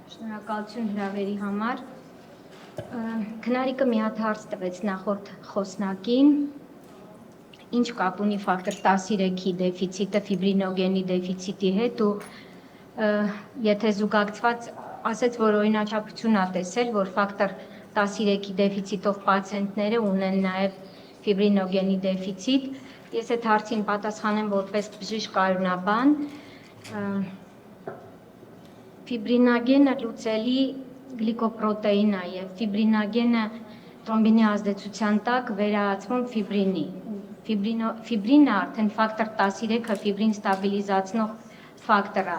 Շնորհակալություն հրավերի համար։ Քնարիկը մի հատ հարց տվեց նախորդ խոսնակին, ինչ կապ ունի ֆակտոր 13-ի դեֆիցիտը ֆիբրինոգենի դեֆիցիտի հետ ու եթե զուգակցված ասեց, որ օրինաչափություն ա տեսել, որ ֆակտոր 13-ի դեֆիցիտով պացիենտները ունեն նաև ֆիբրինոգենի դեֆիցիտ, ես այդ հարցին պատասխանեմ որպես բժիշկ կայունաբան, ֆիբրինոգենը լուծելի գլիկոպրոտեին է եւ ֆիբրինոգենը թրոմբինի ազդեցության տակ վերահացվում ֆիբրինի։ Ֆիբրինը արդեն ֆակտոր 13-ը ֆիբրին ստաբիլիզացնող ֆակտոր է։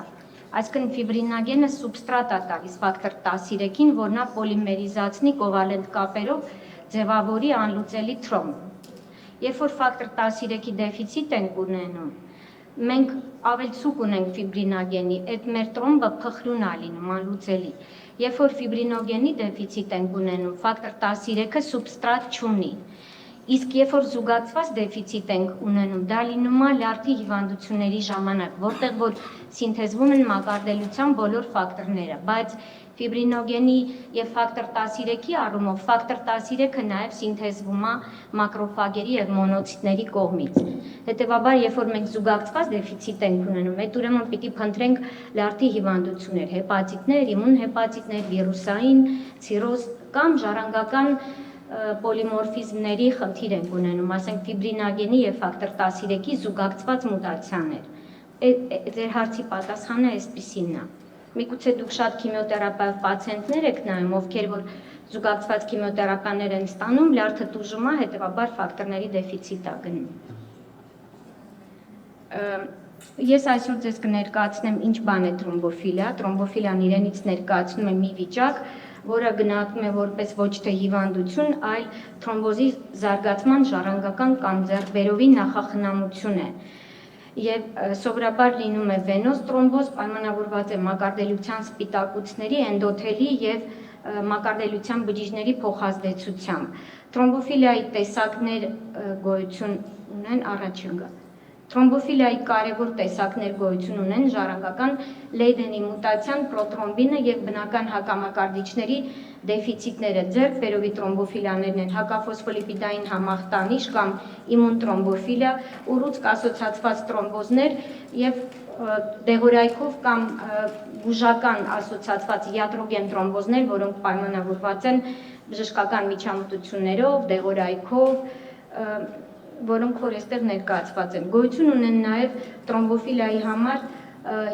Այսինքն ֆիբրինոգենը սուբստրատ է տալիս ֆակտոր 13-ին, որ նա պոլիմերիզացնի կովալենտ կապերով ձևավորի անլուծելի թրոմբ։ Երբ որ ֆակտոր 13-ի դեֆիցիտ ենք ունենում, մենք ավելցուկ ունենք ֆիբրինոգենի, այդ մեր տրոմբը փխրուն է լինում, անլուծելի։ Երբ որ ֆիբրինոգենի դեֆիցիտ ենք ունենում, ֆակտոր 13-ը սուբստրատ չունի։ Իսկ երբ որ զուգակցված դեֆիցիտ ենք ունենում, դա լինում է լյարդի հիվանդությունների ժամանակ, որտեղ որ սինթեզվում են մակարդելության բոլոր ֆակտորները, բայց ֆիբրինոգենի եւ ֆակտոր 13-ի առումով ֆակտոր 13-ը նաեւ սինթեզվում է մակրոֆագերի եւ մոնոցիտների կողմից։ Հետևաբար, երբ որ մենք զուգակցված դեֆիցիտ ենք ունենում, այդ ուրեմն պիտի փնտրենք լյարդի հիվանդություններ, հեպատիտներ, իմուն հեպատիտներ, վիրուսային, ցիրոզ կամ ժառանգական պոլիմորֆիզմների խնդիր ենք ունենում, ասենք ֆիբրինոգենի եւ ֆակտոր 13-ի զուգակցված մուտացիաներ։ Ձեր հարցի պատասխանը այսպիսին է։ Միգուցե դուք շատ քիմիոթերապիայով պացիենտներ եք նայում, ովքեր որ զուգակցված քիմիոթերապիաներ են ստանում, լյարդը տուժում է, հետևաբար ֆակտորների դեֆիցիտ է գնում։ Ես այսօր ձեզ կներկայացնեմ ինչ բան է թրոմբոֆիլիա։ Թրոմբոֆիլիան իրենից ներկայացնում է մի վիճակ, որը գնահատվում է որպես ոչ թե հիվանդություն, այլ թրոմբոզի զարգացման ժառանգական կամ ձեռքբերովի նախախնամություն է։ Եվ սովորաբար լինում է վենոզ թրոմբոզ, պայմանավորված է մակարդելության սպիտակուցների, էնդոթելի եւ մակարդելության բջիջների փոխազդեցությամբ։ Թրոմբոֆիլիայի տեսակներ գոյություն ունեն առաջինը։ Թրոմբոֆիլիայի կարևոր տեսակներ գոյություն ունեն ժառանգական Լեյդենի մուտացիան, պրոթրոմբինը եւ բնական հակամակարդիչների դեֆիցիտները, ձեռքբերովի թրոմբոֆիլիաներն են հակաֆոսֆոլիպիդային համախտանիշ կամ իմուն թրոմբոֆիլիա, ուռուցք ասոցացված թրոմբոզներ եւ դեղորայքով կամ բուժական ասոցացված յատրոգեն թրոմբոզներ, որոնք պայմանավորված են բժշկական միջամտություններով, դեղորայքով, որոնք որ այստեղ ներկայացված են։ Գոյություն ունեն նաև թրոմբոֆիլիայի համար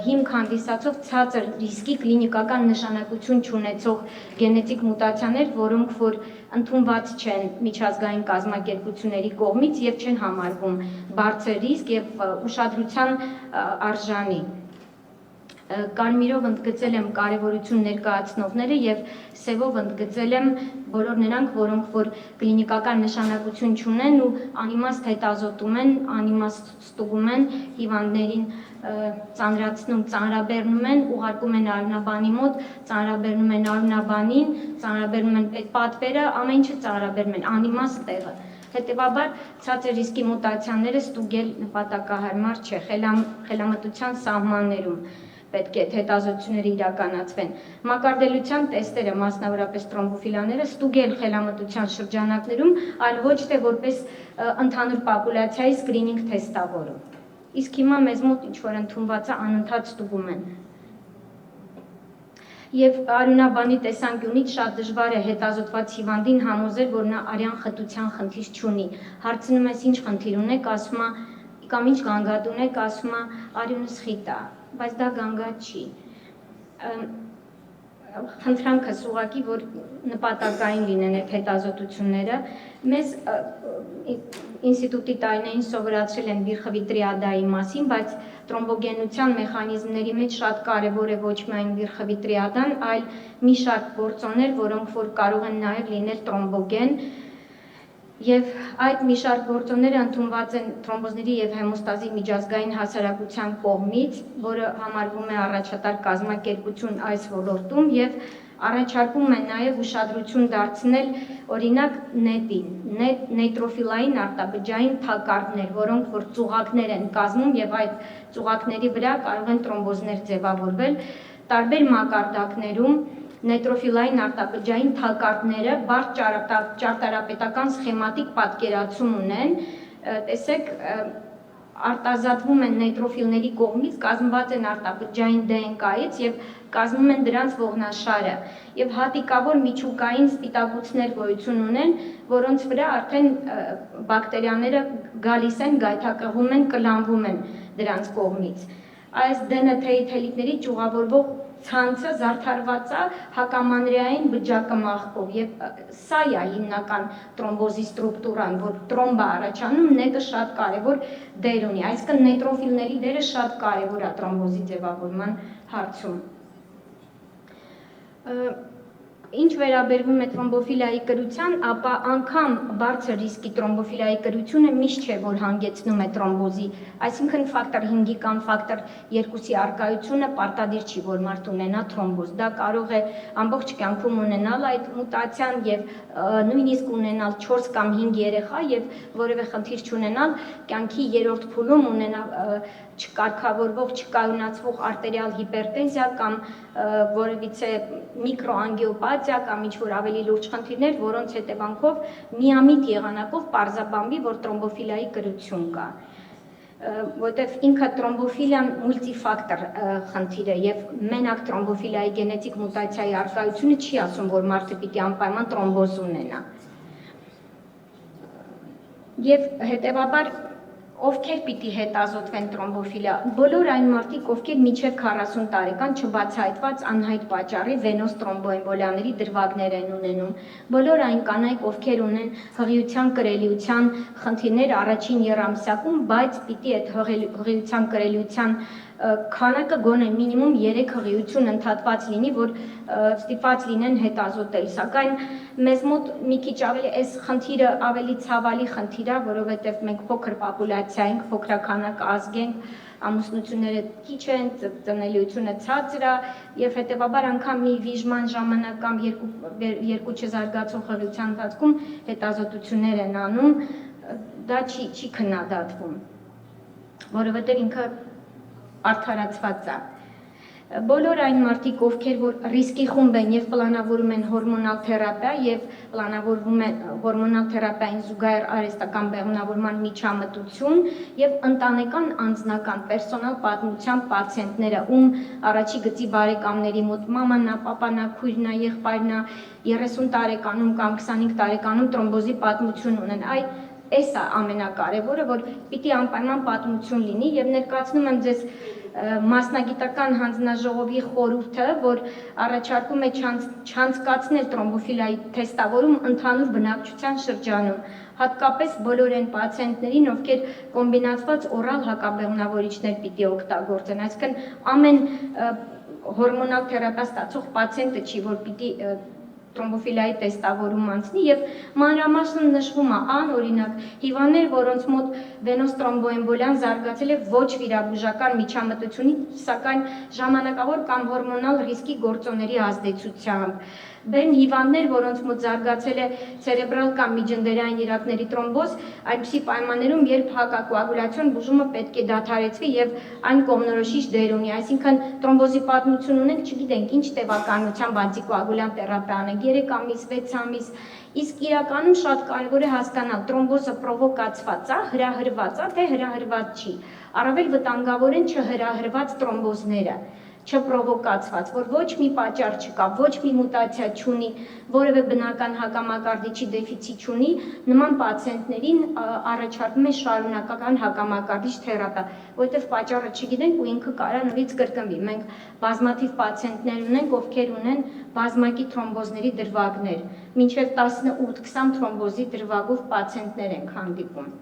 հիմք հանդիսացող ցածր ռիսկի կլինիկական նշանակություն չունեցող գենետիկ մուտացիաներ, որոնք որ ընդունված չեն միջազգային կազմակերպությունների կողմից եւ չեն համարվում բարձր ռիսկ եւ ուշադրության արժանի։ Կարմիրով ընդգծել եմ կարևորություն ներկայացնողները եւ սևով ընդգծել եմ բոլոր նրանք, որոնք որ կլինիկական նշանակություն չունեն ու անիմաստ հետազոտում են, անիմաստ ստուգում են, հիվանդներին ծանրացնում, ծանրաբեռնում են, ուղարկում են արյունաբանի մոտ, ծանրաբեռնում են արյունաբանին, ծանրաբեռնում են պետպատվերը, ամեն ինչը ծանրաբեռնում են, անիմաստ տեղը։ Հետևաբար ցածր ռիսկի մուտացիաները ստուգել նպատակահարմար չէ, խելամտության սահմաններում պետք է հետազոտությունները իրականացվեն։ Մակարդելության տեստերը, մասնավորապես թրոմբոֆիլիաները, ստուգել խելամտության շրջանակներում, այլ ոչ թե որպես ընդհանուր պոպուլյացիայի սկրինինգ թեստավորում։ Իսկ հիմա մեզ մոտ ինչ որ ընդունված է, անընդհատ ստուգում են։ Եվ արյունաբանի տեսանկյունից շատ դժվար է հետազոտված հիվանդին համոզել, որ նա արյան խտության խնդիր չունի։ Հարցնում ես ինչ խնդիր ունեք, ասում է, կամ ինչ գանգատ ունեք, ասում է արյունս խիտ է, բայց դա գանգատ չի։ Խնդրանքս ուղղակի, որ նպատակային լինեն այդ հետազոտությունները, մեզ ինստիտուտի տարիներին սովորացրել են բիրխվի տրիադայի մասին, բայց թրոմբոգենության մեխանիզմների մեջ շատ կարևոր է ոչ միայն բիրխվի տրիադան, այլ մի շարք գործոններ, որոնք որ կարող են նաև լինել թրոմբոգեն, եւ այդ մի շարք գործոնները ընդունված են թրոմբոզների եւ հեմոստազի միջազգային հասարակության կողմից, որը համարվում է առաջատար կազմակերպություն այս ոլորտում եւ առաջարկում են նաև ուշադրություն դարձնել օրինակ նետին, նեյտրոֆիլային արտաբջջային թակարդներ, որոնք որ ծուղակներ են կազմում եւ այդ ծուղակների վրա կարող են թրոմբոզներ ձևավորվել, տարբեր մակարդակներում նեյտրոֆիլային արտաբջջային թակարդները բարդ ճարտարապետական սխեմատիկ պատկերացում ունեն, տեսեք, արտազատվում են նեյտրոֆիլների կողմից, կազմված են արտաբջջային DNK-ից եւ կազմում են դրանց ողնաշարը եւ հատիկավոր միջուկային սպիտակուցներ գոյություն ունեն, որոնց վրա արդեն բակտերիաները գալիս են, գայթակղում են, կլանվում են դրանց կողմից։ Այս DNT-ի թելիկների ճյուղավորվող ցանցը զարդարված է հակամանրեային բջջակմախքով եւ սա է հիմնական տրոմբոզի ստրուկտուրան, որ տրոմբը առաջանում, նետը շատ կարեւոր դեր ունի, այսինքն նեյտրոֆիլների դերը շատ կարեւոր է տրոմբոզի ձևավորման հարցում։ Ինչ վերաբերվում է տրոմբոֆիլիայի կրության, ապա անգամ բարձր ռիսկի տրոմբոֆիլիայի կրությունը միշտ չէ, որ հանգեցնում է տրոմբոզի, այսինքն ֆակտոր 5-ի կամ ֆակտոր 2-ի առկայությունը պարտադիր չի, որ մարդ ունենա տրոմբոզ։ Դա կարող է ամբողջ կյանքում ունենալ այդ մուտացիան եւ նույնիսկ ունենալ 4 կամ 5 երեխա եւ որևէ խնդիր չունենալ, կյանքի 3-րդ փուլում ունենալ չկարգավորվող, չկայունացվող արտերիալ հիպերտենզիա կամ որևիցե միկրոանգիոպաթիա կամ ինչ-որ ավելի լուրջ խնդիրներ, որոնց հետևանքով միամիտ եղանակով պարզաբանվի, որ տրոմբոֆիլիայի կրություն կա։ Որտեվ ինքը տրոմբոֆիլիան մուլտիֆակտոր խնդիր է եւ մենակ տրոմբոֆիլիայի գենետիկ մուտացիայի առկայությունը չի ասում, որ մարդը պիտի անպայման տրոմբոզ ունենա։ Եվ հետեւաբար ովքեր պիտի հետազոտվեն տրոմբոֆիլիա, բոլոր այն մարդիկ, ովքեր մինչև 40 տարեկան չբացահայտված անհայտ պատճառի վենոզ տրոմբոէմբոլիաների դրվագներ են ունենում, բոլոր այն կանայք, ովքեր ունեն հղիության կրելիության խնդիրներ առաջին եռամսյակում, բայց պիտի այդ հղիության կրելիության քանակը գոնե մինիմում 3 հղիություն ընդհատված լինի, որ ստիպված լինեն հետազոտել, սակայն մեզ մոտ մի քիչ ավելի այս խնդիրը ավելի ցավալի խնդիր է, որովհետև մենք փոքր պոպուլյացիա ենք, փոքրաքանակ ազգ ենք, ամուսնությունները քիչ են, ծնելիությունը ցածր է եւ հետեւաբար անգամ մի վիժման ժամանակ կամ երկու չզարգացող հղիության ընթացքում հետազոտություններ են անում, դա չի քննադատվում, որովհետև ինքը արդարացված է։ Բոլոր այն մարդիկ, ովքեր որ ռիսկի խումբ են եւ պլանավորում են հորմոնալ թերապիա եւ պլանավորվում է հորմոնալ թերապիային զուգահեռ արհեստական բեղմնավորման միջամտություն եւ ընտանեկան անձնական պերսոնալ պատմությամբ պացիենտները, ում առաջի գծի բարեկամների մոտ մաման է, պապան է, քույրն է, եղբայրն է, 30 տարեկանում կամ 25 տարեկանում տրոմբոզի պատմություն ունեն, Այս է ամենակարևորը, որ պիտի անպայման պատմություն լինի եւ ներկայացնում եմ ձեզ մասնագիտական հանձնաժողովի խորհուրդը, որ առաջարկում է չանցկացնել տրոմբոֆիլիայի թեստավորում ընդհանուր բնակչության շրջանում, հատկապես բոլոր այն պացիենտներին, ովքեր կոմբինացված օրալ հակաբեղմնավորիչներ պիտի օգտագործեն, այսինքն ամեն հորմոնալ թերապիա ստացող պացիենտը չի, որ պիտի տրոմբոֆիլիայի տեստավորում անցնի եւ մանրամասն նշվում է օրինակ հիվանդներ, որոնց մոտ վենոզ տրոմբոէմբոլիան զարգացել է ոչ վիրաբուժական միջամտությունից, սակայն ժամանակավոր կամ հորմոնալ ռիսկի գործոնների ազդեցությամբ, բեն հիվանդներ, որոնց մոտ զարգացել է ցերեբրալ կամ միջնդերային երակների տրոմբոզ, այնպիսի պայմաններում, երբ հակակոագուլյացիոն բուժումը պետք է դադարեցվի եւ այն կողմնորոշիչ դեր ունի, այսինքն տրոմբոզի պատմություն ունենք, չգիտենք ինչ տևականությամբ անտիկոագուլյանտ թերապիա անենք, 3 ամիս, 6 ամիս, իսկ իրականում շատ կարևոր է հասկանալ տրոմբոզը պրովոկացված է, հրահրված է, թե հրահրված չի, առավել վտանգավոր են չհրահրված տրոմբոզները, չպրովոկացված, որ ոչ մի պատճառ չկա, ոչ մի մուտացիա չունի, որևէ բնական հակամակարդիչի դեֆիցիտ չունի, նման պացիենտներին առաջարկում է շարունակական հակամակարդիչ թերապիա, որովհետև պատճառը չգիտենք ու ինքը կարա նորից կրկնվի։ Մենք բազմաթիվ պացիենտներ ունենք, ովքեր ունեն բազմակի թրոմբոզների դրվագներ, մինչև 18-20 թրոմբոզի դրվագով պացիենտներ ենք հանդիպում։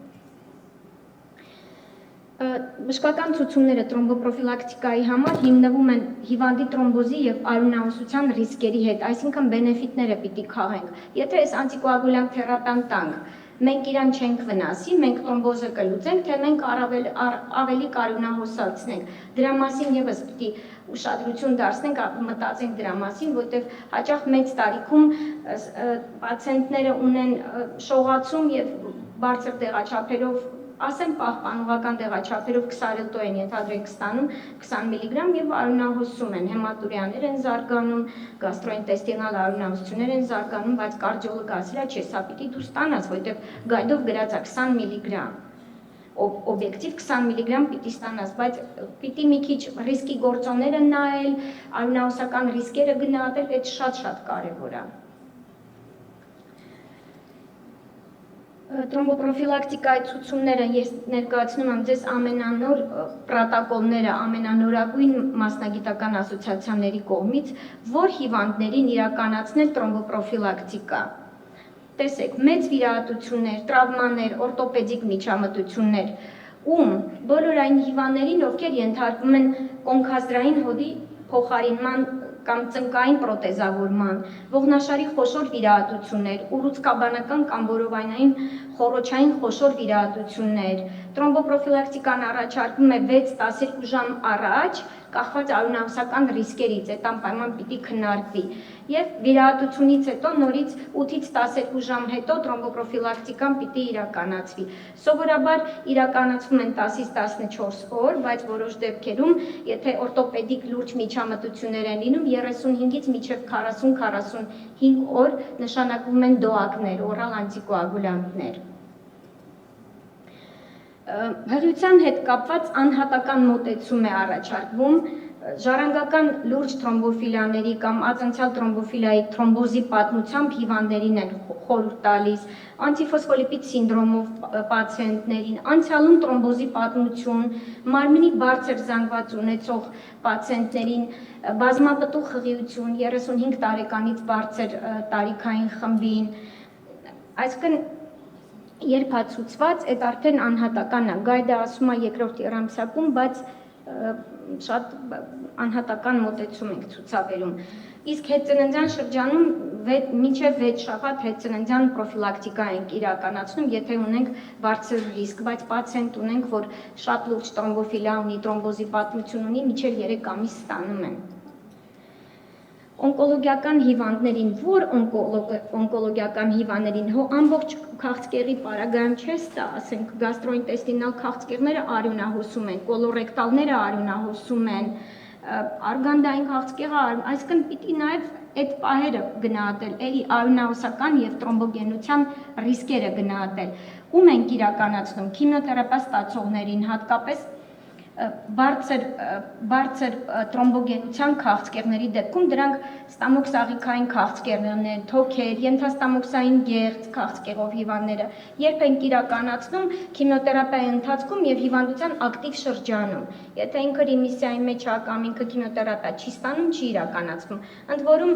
Բժշկական ցուցումները տրոմբոպրոֆիլակտիկայի համար հիմնվում են հիվանդի տրոմբոզի եւ արյունահոսության ռիսկերի հետ, այսինքն բենեֆիտները պիտի քաղենք։ Եթե այս անտիկոագուլյանտ թերապիան տանք, մենք իրան չենք վնասի, մենք տրոմբոզը կլուծենք, թե մենք ավելի կարյունահոսացնենք։ Դրա մասին եւս պիտի ուշադրություն դարձնենք, մտածենք դրա մասին, որտեղ հաճախ մեծ տարիքում պացիենտները ունեն շողացում եւ բարձր տեղաչափերով ասեն պահպանողական դեղաչափերով քսարելտո են ենթադրենք ստանում 20 միլիգրամ եւ արյունահոսում են, հեմատուրիաներ են զարգանում, գաստրոինտեստինալ արյունահոսություններ են զարգանում, բայց կարդիոլոգը ասել է, չէ, սա պիտի դու ստանաս, որովհետեւ գայդով գրած է 20 միլիգրամ։ Օբյեկտիվ 20 միլիգրամ պիտի ստանաս, բայց պիտի մի քիչ ռիսկի գործոնները նայել, արյունահոսական ռիսկերը գնահատել, այդ շատ կարևոր է։ Տրոմբոպրոֆիլակտիկայի ցուցումները ես ներկայացնում եմ ձեզ ամենանոր պրոտոկոլները ամենանորագույն մասնագիտական ասոցիացիաների կողմից, որ հիվանդներին իրականացնել տրոմբոպրոֆիլակտիկա։ Տեսեք, մեծ վիրահատություններ, տրավմաներ, օրտոպեդիկ միջամտություններ, բոլոր այն հիվանդներին, ովքեր ենթարկվում են կոնքազդրային հոդի փոխարինման կամ ծնկային պրոթեզավորման, ողնաշարի խոշոր վիրահատություններ, ուռուցքաբանական կամ որովայնային խոռոչային խոշոր վիրահատություններ, տրոմբոպրոֆիլակտիկան առաջարկվում է 6-12 ժամ առաջ, կախված արյունահոսական ռիսկերից, այդ անպայման պիտի քննարկվի, եւ վիրահատությունից հետո նորից 8-ից 12 ժամ հետո տրոմբոպրոֆիլակտիկան պիտի իրականացվի։ Սովորաբար իրականացվում են 10-ից 14 օր, բայց որոշ դեպքերում, եթե օրտոպեդիկ լուրջ միջամտություններ են լինում, 35-ից մինչև 40-45 օր նշանակվում են դոակներ, օրալ անտիկոագուլյանտներ։ Հղիության հետ կապված անհատական մոտեցում է առաջարկվում, ժառանգական լուրջ թրոմբոֆիլիաների կամ ածանցյալ թրոմբոֆիլիայի թրոմբոզի պատմությամբ հիվանդներին են խորհուրդ տալիս, անտիֆոսֆոլիպիդ սինդրոմով պացիենտներին, անցյալում թրոմբոզի պատմություն, մարմնի բարձր զանգված ունեցող պացիենտներին, բազմապտուղ հղիություն 35 տարեկանից բարձր տարիքային խմբին, այսինքն երբ հացուցված, այդ արդեն անհատական է, գայդը ասում է երկրորդ եռամսյակում, բայց շատ անհատական մոտեցում ենք ցուցաբերում։ Իսկ հետծննդյան շրջանում մինչև 6 շաբաթ հետծննդյան պրոֆիլակտիկա ենք իրականացնում, եթե ունենք բարձր ռիսկ, բայց պացիենտ ունենք, որ շատ լուրջ տրոմբոֆիլիա ունի, տրոմբոզի պատմություն ունի, մինչև 3 ամիս ստանում են։ Օնկոլոգիական հիվանդներին, որ օնկոլոգիական հիվանդներին, հո ամբողջ քաղցկեղի պարագայում չես տա, ասենք գաստրոինտեստինալ քաղցկեղները արյունահոսում են, կոլորեկտալները արյունահոսում են, արգանդային քաղցկեղը, այսինքն պիտի նաև այդ պահերը գնահատել, էլի արյունահոսական եւ տրոմբոգենության ռիսկերը գնահատել։ Ում ենք իրականացնում քիմիոթերապիա ստացողներին, հատկապես բարձր տրոմբոգենության քաղցկեղների դեպքում դրանք ստամոքսաղիքային քաղցկեղներն են, թոքեր, ենթաստամոքսային գեղձ քաղցկեղով հիվանդները, երբ ենք իրականացնում քիմիոթերապիայի ընթացքում եւ հիվանդության ակտիվ շրջանում։ Եթե ինքը ռեմիսիայի մեջ է կամ ինքը քիմիոթերապիա չի ստանում, չի իրականացվում։ Ընդ որում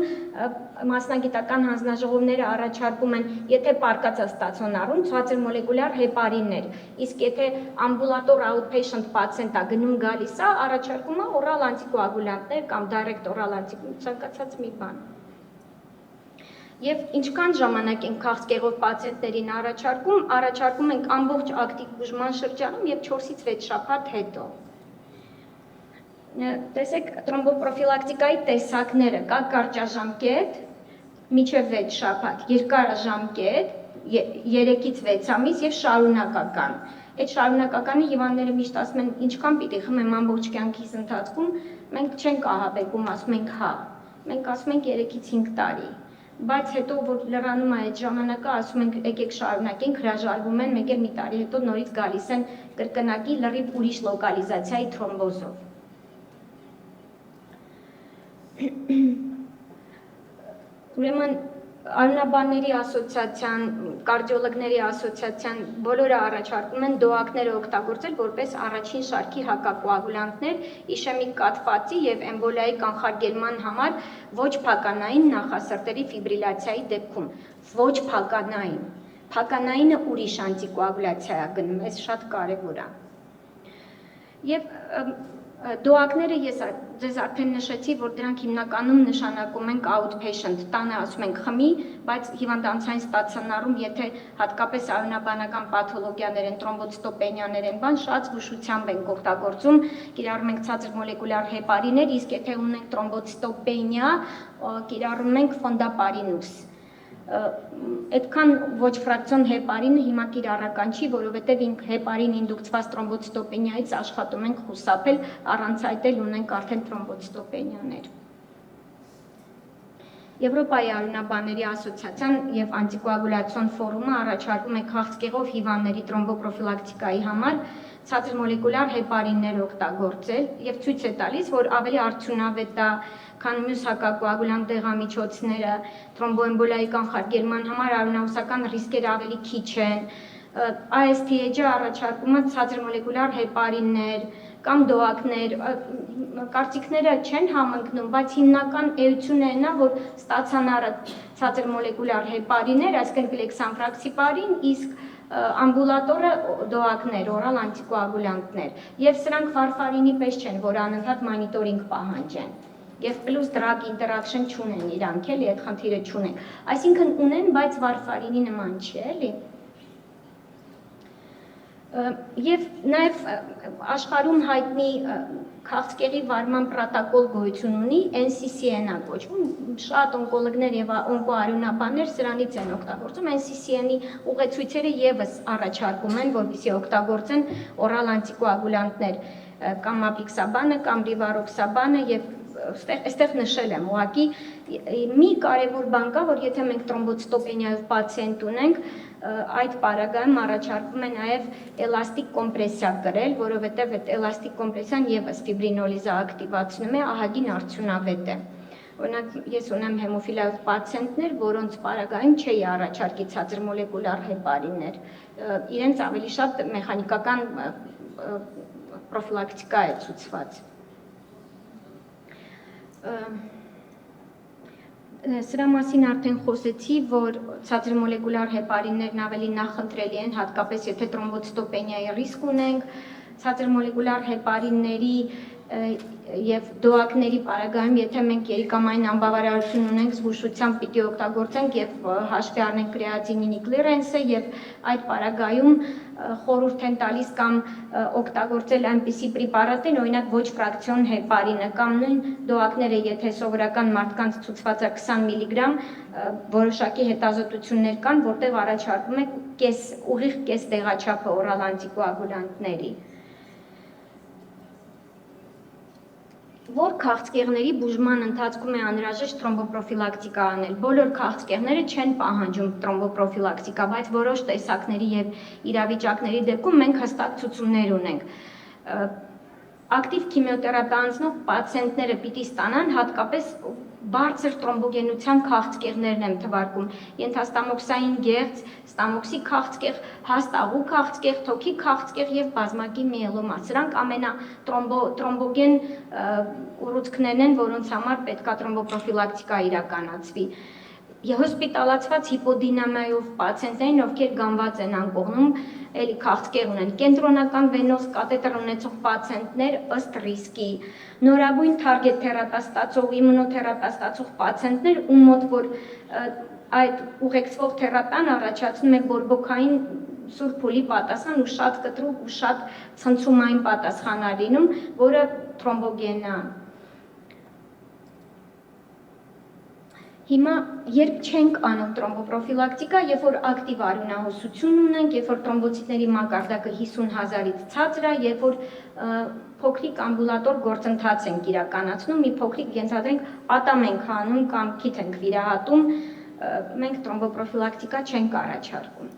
մասնագիտական հանձնաժողովները առաջարկում են, եթե պարկած է ստացիոնարում, ցածր մոլեկուլյար հեպարիններ, իսկ եթե ամբուլատոր outpatient պացիենտ գնում գալիս է, առաջարկում է օրալ անտիկոագուլյանտներ կամ դայրեկտ օրալ ցանկացած մի բան։ Եվ ինչքան ժամանակ ենք քաղցկեղով պացիենտներին առաջարկում ենք ամբողջ ակտիվ բուժման շրջանում եւ 4-ից 6 շաբաթ հետո։ Տեսեք, տրոմբոպրոֆիլակտիկայի տեսակները կա կարճաժամկետ, մինչև 6 շաբաթ, երկարաժամկետ, 3-ից 6 ամիս եւ շարունակական։ Այդ շարունակականի հիվանդները միշտ ասում են, ինչքան պիտի խմեմ ամբողջ կյանքիս ընթացքում, մենք չենք ահաբեկում, ասում ենք հա, մենք ասում ենք 3-ից 5 տարի, բայց հետո որ լրանում է այդ ժամանակը, ասում ենք եկեք շարունակենք, հրաժարվում են, մեկ էլ մի տարի հետո նորից գալիս են կրկնակի լրիվ ուրիշ լոկալիզացիայի թրոմբոզով։ Ուրեմն Արյունաբանների ասոցիացիան, կարդիոլոգների ասոցիացիան բոլորը առաջարկում են դոակները օգտագործել որպես առաջին շարքի հակակոագուլյանտներ իշեմիկ կաթվածի եւ էմբոլիայի կանխարգելման համար ոչ փականային նախասրտերի ֆիբրիլյացիայի դեպքում։ Ոչ փականային։ Փականայինը ուրիշ անտիկոագուլյացիա է գնում, այս շատ կարեւոր է։ Եվ դոակները ես ձեզ արդեն նշեցի, որ դրանք հիմնականում նշանակում ենք outpatient, տանը ասում ենք խմի, բայց հիվանդանոցային ստացիոնարում, եթե հատկապես արյունաբանական պաթոլոգիաներ են, տրոմբոցիտոպենիաներ են, բան շատ զգուշությամբ ենք օգտագործում, կիրառում ենք ցածր մոլեկուլյար հեպարիներ, իսկ եթե ունենք տրոմբոցիտոպենիա, կիրառում ենք ֆոնդապարինուս։ այդքան ոչ ֆրակցիոն հեպարինը հիմա կիրառական չի, որովհետև ինք հեպարին ինդուկցված թրոմբոցիտոպենիայից աշխատում ենք խուսափել, առանց այդ էլ ունենք արդեն թրոմբոցիտոպենիաներ։ Եվրոպայի արյունաբանների ասոցիացիան եւ անտիկոագուլյացիոն ֆորումը առաջարկում է քաղցկեղով հիվանդների թրոմբոպրոֆիլակտիկայի համար ցածր մոլեկուլար հեպարիններ օգտագործել եւ ցույց է տալիս, որ ավելի արդյունավետ է, քան մյուս հակակոագուլյանտ դեղամիջոցները, թրոմբոէմբոլիայի կանխարգելման համար արյունահոսական ռիսկերը ավելի քիչ են։ ISTH-ը առաջարկում է ցածր մոլեկուլար հեպարիններ կամ դոակներ, կարծիքները չեն համընկնում, բայց հիմնական էությունը այն է, որ ստացանարը ցածր մոլեկուլար հեպարիններ, այսինքն գլեքսամֆրաքսիպարին, իսկ ամբուլատորը դոակներ, օրալ անտիկոագուլյանտներ, եւ սրանք վարֆարինի պես չեն, որ անընդհատ մոնիտորինգ պահանջեն։ Եվ պլյուս դրագ ինտերակշն չունեն իրանք, էլի այդ խնդիրը չունեն։ Այսինքն ունեն, բայց վարֆարինի նման չի, էլի։ Եվ նաև աշխարհում հայտնի քաղցկեղի վարման պրոտոկոլ գոյություն ունի, NCCN-ը կոչվում, շատ օնկոլոգներ եւ օնկոարյունաբաններ սրանից են օգտագործում, NCCN-ի ուղեցույցերը եւս առաջարկում են, որպեսզի օգտագործեն օրալ անտիկոագուլյանտներ, կամ ապիքսաբանը, կամ ռիվարոքսաբանը եւ այստեղ նշել եմ, ուղղակի մի կարևոր բան կա, որ եթե մենք թրոմբոցիտոպենիայով պացիենտ ունենք, այդ պարագայում առաջարկվում է նաև էլաստիկ կոմպրեսիա կրել, որովհետև այդ էլաստիկ կոմպրեսիան եւս ֆիբրինոլիզը ակտիվացնում է, ահագին արդյունավետ է։ Օրինակ, ես ունեմ հեմոֆիլիայով պացիենտներ, որոնց պարագայում չէի առաջարկի ցածր մոլեկուլար հեպարիններ, իրենց ավելի շատ մեխանիկական պրոֆիլակտիկա է ցուցված։ Սրա մասին արդեն խոսեցի, որ ցածր մոլեկուլար հեպարիններն ավելի նախընտրելի են, հատկապես եթե թրոմբոցիտոպենիայի ռիսկ ունենք, ցածր մոլեկուլար հեպարինների եւ դոակների պարագայում, եթե մենք երիկամային անբավարարություն ունենք, զգուշությամբ պիտի օգտագործենք եւ հաշվի առնենք կրեատինինի կլիրենսը եւ այդ պարագայում խորհուրդ են տալիս կամ օգտագործել այնպիսի պրեպարատներ, օրինակ ոչ ֆրակցիոն հեպարինը կամ նույն դոակները, եթե սովորական մարդկանց ցուցված է 20 միլիգրամ, որոշակի հետազոտություններ կան, որտեղ առաջարկվում է ուղիղ կես դեղաչափը օրալ անտիկոագուլյանտների։ Որ քաղցկեղների բուժման ընթացքում է անհրաժեշտ թրոմբոպրոֆիլակտիկա անել։ Բոլոր քաղցկեղները չեն պահանջում թրոմբոպրոֆիլակտիկա, բայց որոշ տեսակների եւ իրավիճակների դեպքում մենք հստակ ցուցումներ ունենք։ Ակտիվ քիմիոթերապիա անցնող պացիենտները պիտի ստանան հատկապես բարձր թրոմբոգենության քաղցկեղներն եմ թվարկում, ենթաստամոքսային գեղձ, ստամոքսի քաղցկեղ, հաստաղու քաղցկեղ, թոքի քաղցկեղ եւ բազմակի միելոմա։ Սրանք ամենաթրոմբոգեն ուռուցքներն են, որոնց համար պետքա թրոմբոպրոֆիլակտիկա իրականացվի։ Հոսպիտալացված հիպոդինամիայով պացիենտներին, ովքեր գանված են անկողնում, էլի քաղցկեղ ունեն, կենտրոնական վենոզ կաթետր ունեցող պացիենտներ ըստ ռիսկի, նորագույն թարգետ թերապիա ստացող, իմունոթերապիա ստացող պացիենտներ, ում մոտ որ այդ ուղեկցվող թերապիան առաջացնում է բորբոքային սուր փուլի պատասխան ու շատ կտրուկ ու շատ ցնցումային պատասխան լինում, որը թրոմբոգեն է։ Հիմա երբ չենք անում թրոմբոպրոֆիլակտիկա, երբ որ ակտիվ արյունահոսություն ունենք, երբ որ թրոմբոցիտների մակարդակը 50,000-ից ցածր է, երբ որ փոքրիկ ամբուլատոր գործընթաց ենք իրականացնում, մի փոքրիկ ենթադրենք ատամ ենք անում կամ քիթ ենք վիրահատում, մենք թրոմբոպրոֆիլակտիկա չենք առաջարկում։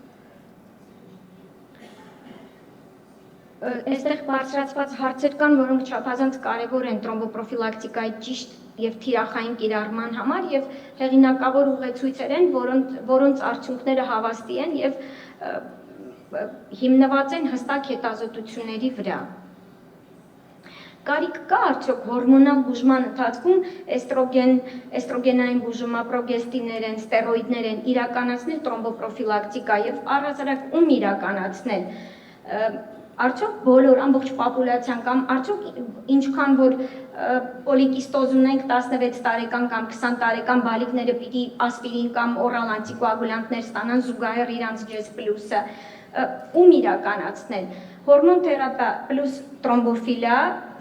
Այստեղ բարձրացված հարցեր կան, որոնք չափազանց կարևոր են թրոմբոպրոֆիլակտիկայի ճիշտ եւ թիրախային կիրառման համար եւ հեղինակավոր ուղեցույցեր են, որոնց արդյունքները հավաստի են եւ հիմնված են հստակ հետազոտությունների վրա։ Կարիք կա արդյոք հորմոնալ բուժման ընթացքում էստրոգենային բուժումը, պրոգեստիններ են, ստերոիդներ են իրականացնել թրոմբոպրոֆիլակտիկա եւ առհասարակ ում իրականացնել։ Արդյոք բոլոր ամբողջ պոպուլյացիան կամ արդյոք ինչքան որ պոլիկիստոզ ունենք 16 տարեկան կամ 20 տարեկան բալիկները պիտի ասպիրին կամ օրալ անտիկոագուլյանտներ ստանան զուգահեռ իրանց ջես պլյուսը, ում իրականացնել։ Հորմոն թերապիա պլյուս թրոմբոֆիլիա,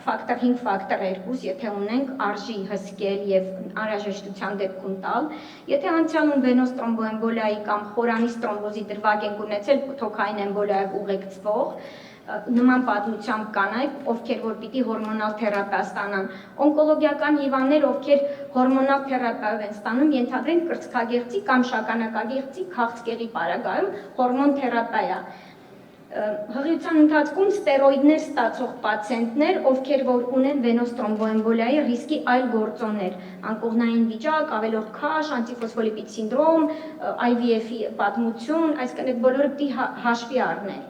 ֆակտոր 5, ֆակտոր 2, եթե ունենք արժի հսկել եւ անհրաժեշտության դեպքում տալ, եթե անցյալում վենոզ տրոմբոեմբոլիայի կամ խորանից տրոմբոզի դրվագ ենք ունեցել թոքային էմբոլիայով ուղեկցվող, նման պատմությամբ կանայք, ովքեր որ պիտի հորմոնալ թերապիա ստանան, օնկոլոգիական հիվանդներ, ովքեր հորմոնալ թերապիայով են ստանում, ենթադրենք կրծքագեղձի կամ շագանակագեղձի քաղցկեղի պարագայում հորմոն թերապիա։ Հղիության ընթացքում ստերոիդներ ստացող պացիենտներ, ովքեր որ ունեն վենոզ տրոմբոեմբոլիայի ռիսկի այլ գործոններ, անկողնային վիճակ, ավելորդ քաշ, անտիֆոսֆոլիպիդ սինդրոմ, IVF-ի պատմություն, այսինքն այդ բոլորը պիտի հաշվի առնել։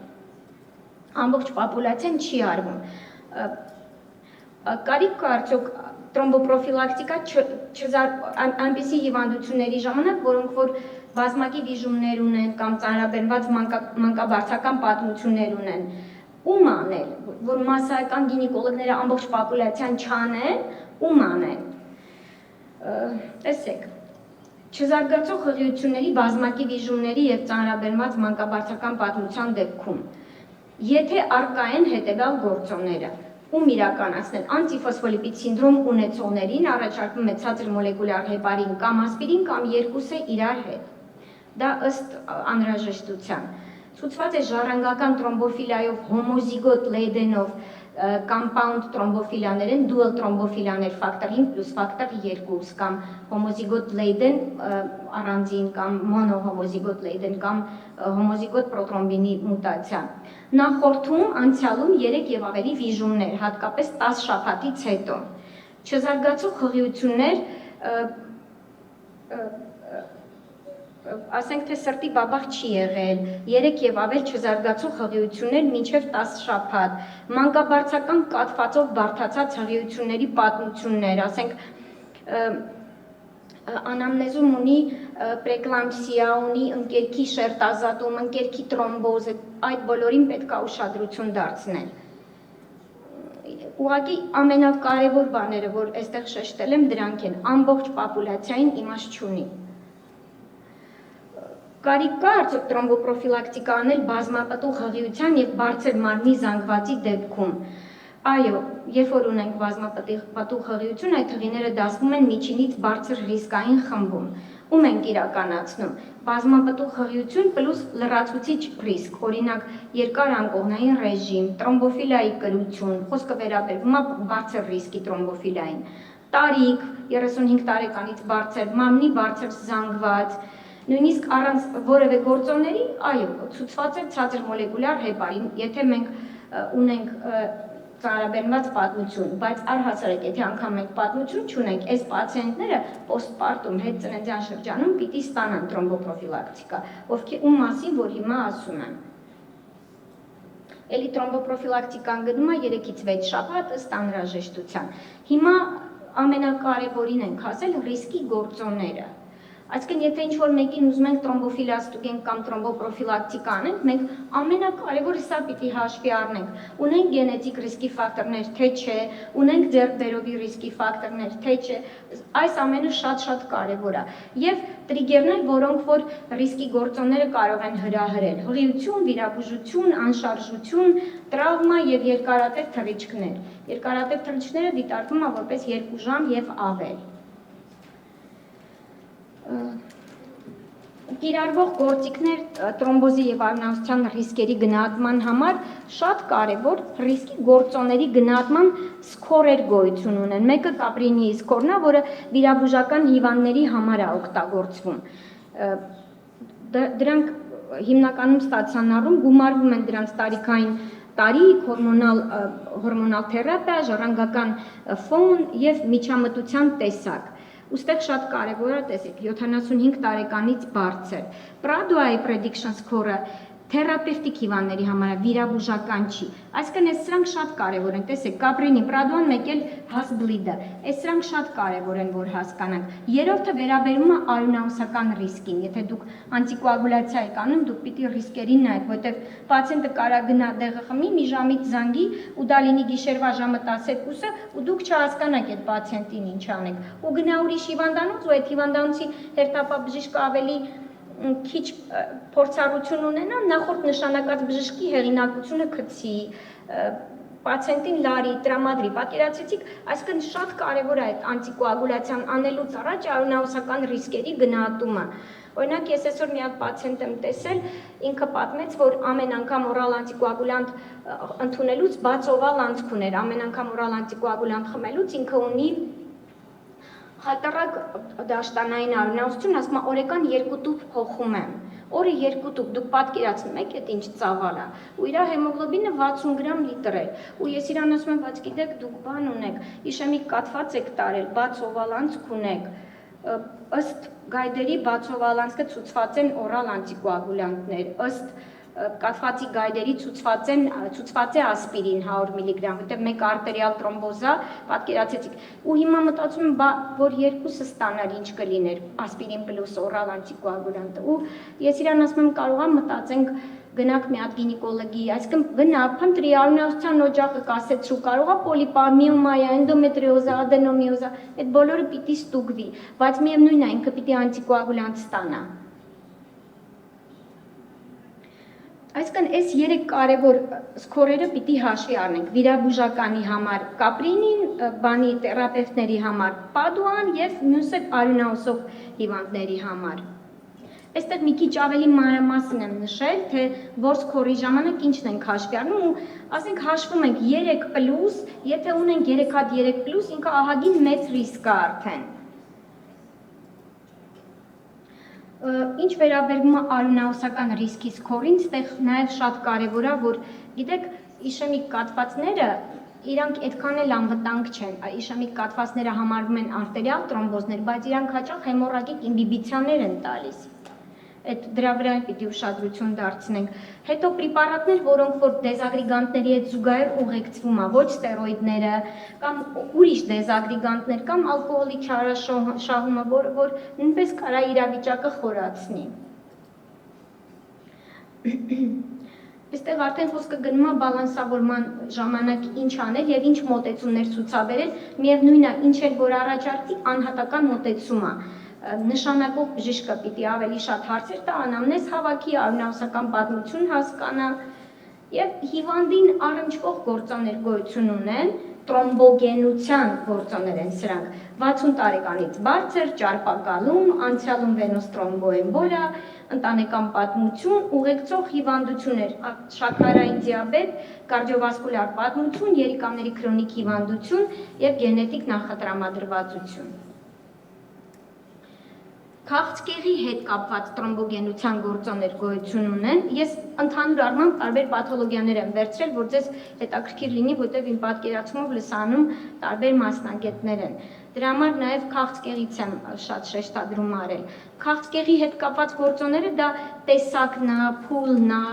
Ամբողջ պոպուլացիան չի արվում։ Կարիք կա արդյոք տրոմբոպրոֆիլակտիկա այնպիսի հիվանդությունների ժամանակ, որոնք որ բազմակի վիժումներ ունեն կամ ծանրաբեռնված մանկաբարձական պատմություններ ունեն, ում անել, որ մասսայական գինեկոլոգները ամբողջ պոպուլացիան չանեն, ում անեն։ Տեսեք, չզարգացող հղիությունների, բազմակի վիժումների եւ ծանրաբեռնված մանկաբարձական պատմության դեպքում, եթե առկա են հետևյալ գործոնները, ում իրականացնել անտիֆոսֆոլիպիդ սինդրոմ ունեցողներին առաջարկվում է ցածր մոլեկուլյար հեպարին կամ ասպիրին կամ երկուսը իրար հետ։ Դա ըստ անհրաժեշտության։ Ցուցված է ժառանգական տրոմբոֆիլիայով հոմոզիգոտ լեյդենով կամպաունդ տրոմբոֆիլիաներ են, դուալ տրոմբոֆիլիաներ ֆակտոր 5 + ֆակտոր 2 կամ հոմոզիգոտ լեյդեն առանձին կամ մոնոհոմոզիգոտ լեյդեն կամ հոմոզիգոտ պրոտրոմբինի մուտացիա։ Նախորդում անցյալում 3 եւ ավելի վիժումներ, հատկապես 10 շաբաթից հետո։ Չզարգացող հղիություններ, ասենք թե սրտի բաբախ չի եղել, 3 եւ ավել չզարգացող հղիություններ մինչև 10 շաբաթ, մանկաբարձական կաթվածով բարդացած հղիությունների պատմություններ, ասենք անամնեզում ունի պրեկլամպսիա, ունի ընկերքի շերտազատում, ընկերքի տրոմբոզ, այդ բոլորին պետք է ուշադրություն դարձնել։ Ուղղակի ամենակարևոր բաները, որ այստեղ շեշտել եմ, դրանք են, ամբողջ պոպուլացիային իմաստ չունի։ Կարիք կա արդյոք տրոմբոպրոֆիլակտիկա անել բազմապտուղ հղիության եւ բարձր մարմնի զանգվածի դեպքում։ Այո, երբ որ ունենք բազմապտուղ հղիություն, այդ հղիները դասվում են միջինից բարձր ռիսկային խմբում։ Ում ենք իրականացնում։ Բազմապտուղ հղիություն պլյուս լրացուցիչ ռիսկ, օրինակ երկար անկողնային ռեժիմ, տրոմբոֆիլիայի կրություն, խոսքը վերաբերվում է բարձր ռիսկի տրոմբոֆիլիային։ Տարիք 35 տարեկանից բարձր, մարմնի բարձր զանգված, նույնիսկ առանց որևէ գործոնների, այո, ցուցված է ցածր մոլեկուլյար հեպարին, եթե մենք ունենք ծանրաբեռնված պատմություն, բայց առհասարակ եթե անգամ մենք պատմություն չունենք, այս պացիենտները պոստպարտում հետ ծննդյան շրջանում պիտի ստանան տրոմբոպրոֆիլակտիկա, ում մասին որ հիմա ասում եմ։ Էլի տրոմբոպրոֆիլակտիկան գնում է 3-ից 6 շաբաթ ըստ անհրաժեշտության։ Հիմա ամենակարևորին ենք ասել ռիսկի գործոնները։ Այսինքն, եթե ինչ-որ մեկին ուզում ենք տրոմբոֆիլիա ստուգենք կամ տրոմբոպրոֆիլակտիկա անենք, մենք ամենակարևորը սա պիտի հաշվի առնենք։ Ունենք գենետիկ ռիսկի ֆակտորներ, թե չէ, ունենք ձեռքբերովի ռիսկի ֆակտորներ, թե չէ, այս ամենը շատ-շատ կարևոր է։ Եվ տրիգերներ, որոնք որ ռիսկի գործոնները կարող են հրահրել՝ հղիություն, վիրաբուժություն, անշարժություն, տրավմա եւ երկարատև թռիչքներ։ Երկարատև թռիչքները դիտարկվում են որպես 2 ժամ եւ ավել։ Կիրառվող գործիքներ տրոմբոզի եւ արյունահոսության ռիսկերի գնահատման համար շատ կարևոր ռիսկի գործոնների գնահատման սկորեր գոյություն ունեն։ Մեկը Կապրինիի սկորն է, որը վիրաբուժական հիվանդների համար է օգտագործվում։ Դրանք հիմնականում ստացիոնարում գումարվում են դրանց տարիքային տարիք, հորմոնալ թերապիա, ժառանգական ֆոն եւ միջամտության տեսակ։ Ուստեղ շատ կարևոր է, տեսեք, 75 տարեկանից բարձր։ Pradua-ի prediction score-ը թերապևտիկ հիվանդների համար վիրաբուժական չի։ Այսինքն, այս սրանք շատ կարևոր են։ Տեսեք, Կապրինի, Pradua-ն մեկ էլ հասբլիդը։ Այս սրանք շատ կարևոր են, որ հասկանանք։ Երրորդը վերաբերում է արյունահոսական ռիսկին։ Եթե դուք անտիկոագուլյացիա եք անում, դուք պիտի ռիսկերին նայեք, որտեղ պացիենտը կարա գնա դեղը խմի, մի ժամից զանգի ու դա լինի գիշերվա ժամը 12-ը, ու դուք չհասկանաք այդ պացիենտին ինչ անեք։ Ու գնա ուրիշ հիվանդանոց, ու այդ հիվանդանոցի հերթապաբժիշկը ավելի քիչ փորձառություն ունենա, նախորդ նշանակած բժշկի հեղինակությունը գցի, պացիենտին լարի, տրամադրի, պատկերացրեցիք, այսինքն շատ կարևոր է այդ անտիկոագուլյացիան անելուց առաջ արյունահոսական ռիսկերի գնահատումը։ Օրինակ, ես այսօր մի հատ պացիենտ եմ տեսել, ինքը պատմեց, որ ամեն անգամ օրալ անտիկոագուլյանտ ընդունելուց բաց օվալ անցք ուներ, ամեն անգամ օրալ անտիկոագուլյանտ խմելուց ինքը ունի հատառակ դաշտանային արյունահոսություն, ասում է օրական 2 տուփ փոխում եմ։ Օրը 2 տուփ, դուք պատկերացնում եք, այդ ինչ ծավալ է։ Ու իր հեմոգլոբինը 60 գրամ լիտր է։ Ու ես իրան ասում եմ, բայց գիտեք, դուք բան ունեք, իշեմիկ կաթված եք տարել, բաց օվալ անցք ունեք։ Ըստ գայդերի բաց օվալ անցքը ցուցված են օրալ անտիկոագուլյանտներ, ըստ կաթվածի գայդերի ցուցված է ասպիրին 100 միլիգրամ, որտեղ մեկ արտերիալ տրոմբոզա, պատկերացեցիք։ Ու հիմա մտածում եմ, որ երկուսը ստանալ ինչ կլիներ, ասպիրին պլյուս օրալ անտիկոագուլյանտը։ Ու ես իրան ասում եմ, կարող եմ մտածենք գնանք մի հատ գինեկոլոգի, այսինքն գնա, փնտրի արյունահոսության օջախը կասեցրու, կարողա պոլիպամիոմա, էնդոմետրիոզա, ադենոմիոզա, այդ բոլորը պիտի ստուգվի, բայց միևնույն է, ինքը պիտի անտիկոագուլյանտ ստանա։ Այսինքն, այս 3 կարևոր սկորերը պիտի հաշվի առնենք, վիրաբուժականի համար կապրինին, բանի թերապևտների համար պադուան և մյուսը արյունահոսող հիվանդների համար։ Այստեղ մի քիչ ավելի մանրամասն եմ նշել, թե որ սկորի ժամանակ ինչն ենք հաշվի առնում ու ասենք հաշվում ենք 3+, եթե ունենք 3 հատ 3+, ինքը ահագին մեծ ռիսկ է արդեն։ Ինչ վերաբերվում է արյունահոսական ռիսկի սկորին, այստեղ նաև շատ կարևոր է, որ գիտեք, իշեմիկ կաթվածները իրանք այդքան էլ անվտանգ չեն, իշեմիկ կաթվածները համարվում են արտերիալ տրոմբոզներ, բայց իրանք հաճախ հեմորագիկ իմբիբիցիաներ են տալիս։ Այդ դրա վրա պիտի ուշադրություն դարձնենք։ Հետո պրեպարատներ, որոնք որ դեզագրիգանտների հետ զուգահեռ ուղեկցվում է, ոչ ստերոիդները կամ ուրիշ դեզագրիգանտներ կամ ալկոհոլի չարաշահումը, որ նույնպես կարա իրավիճակը խորացնի։ Այստեղ արդեն խոսքը գնում է բալանսավորման ժամանակ ինչ անել եւ ինչ մոտեցումներ ցուցաբերել, միևնույնն է, ինչ էլ որ առաջարկի անհատական մոտեցում է։ Նշանակող բժիշկը պիտի ավելի շատ հարցեր տա, անամնեզ հավաքի, արյունահոսական պատմություն հասկանա եւ հիվանդին առնչվող գործոններ գոյություն ունեն, տրոմբոգենության գործոններ են սրանք 60 տարեկանից բարձր, ճարպակալում, անցյալում վենոս տրոմբոեմբոլիա, ընտանեկան պատմություն, ուղեկցող հիվանդություններ, շաքարային դիաբետ, կարդիովասկուլյար պատմություն, երիկամների քրոնիկ հիվանդություն եւ գենետիկ նախատրամադրվածություն։ Քաղցկեղի հետ կապված տրոմբոգենության գործոններ գոյություն ունեն։ Ես ընդհանուր առմամբ տարբեր պաթոլոգիաներ եմ վերցրել, որ ձեզ հետաքրքիր լինի, որտեղ իմ պատկերացումով լսանում տարբեր մասնագետներ են։ Դրա համար նաև քաղցկեղից եմ շատ շեշտադրում արել։ Քաղցկեղի հետ կապված գործոնները դա տեսակն է, փուլն է,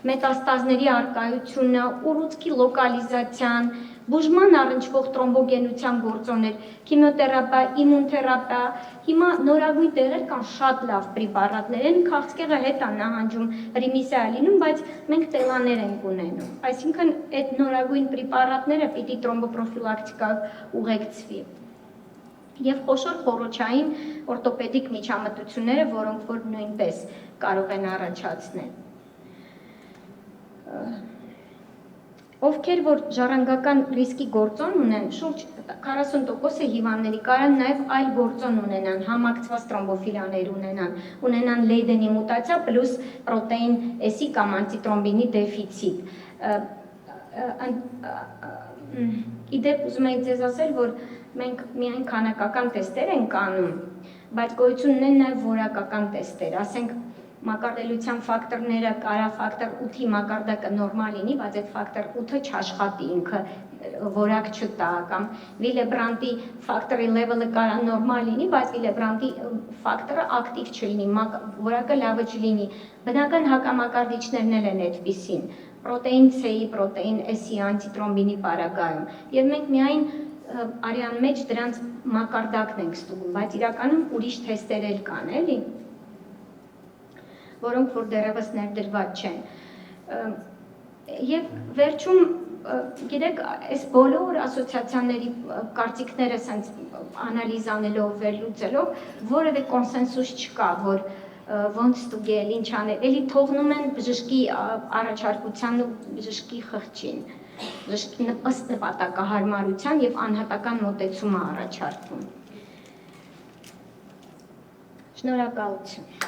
մետաստազների առկայությունն է, ուռուցքի լոկալիզացիան, բուժման առնչվող տրոմբոգենության գործոններ, քիմիոթերապիա, իմունթերապիա, հիմա նորագույն տեղեր կան շատ լավ պրեպարատներ են, քաղցկեղը հետ է նահանջում, ռեմիսիա է լինում, բայց մենք տելաներ ենք ունենում։ Այսինքն այդ նորագույն պրեպարատները պիտի տրոմբոպրոֆիլակտիկա ուղեկցվի։ Եվ խոշոր խոռոչային օրթոպեդիկ միջամտությունները, որոնք որ նույնպես կարող են առաջացնել։ Ովքեր որ ժառանգական ռիսկի գործոն ունեն, շուրջ 40% հիվանդների կարան նաև այլ գործոն ունենան, համակցված տրոմբոֆիլիաներ ունենան լեյդենի մուտացիա պլյուս պրոտեին S-ի կամ անտիտրոմբինի դեֆիցիտ։ Իդեպ ուզում եք ձեզ ասել, որ մենք միայն քանակական տեստեր ենք անում, բայց գոյություն ունեն նաև որակական տեստեր, ասենք մակարդելության ֆակտորները կարա ֆակտոր 8-ի մակարդակը նորմալ լինի, բայց այդ ֆակտոր 8-ը չաշխատի, ինքը որակ չտա, կամ Վիլեբրանտի ֆակտորի լևելը կարա նորմալ լինի, բայց Վիլեբրանտի ֆակտորը ակտիվ չլինի, որակը լավը չլինի։ Բնական հակամակարդիչներն են այդպիսին, պրոտեին C-ի, պրոտեին S-ի, անտիտրոմբինի պարագայում, եւ մենք միայն արյան մեջ դրանց մակարդակն ենք ստուգում, բայց իրականում ուրիշ թեստեր էլ կան, էլի, որոնք որ դեռևս ներդրված չեն։ Եվ վերջում, գիտեք, այս բոլոր ասոցիացիաների կարծիքները սենց անալիզ անելով, վերլուծելով, որևէ կոնսենսուս չկա, որ ոնց ստուգել, ինչ անել, էլի թողնում են բժշկի առաջարկությանն ու բժշկի խղճին։ ըստ նպատակահարմարության եւ անհատական մոտեցում է առաջարկվում։ Շնորհակալություն։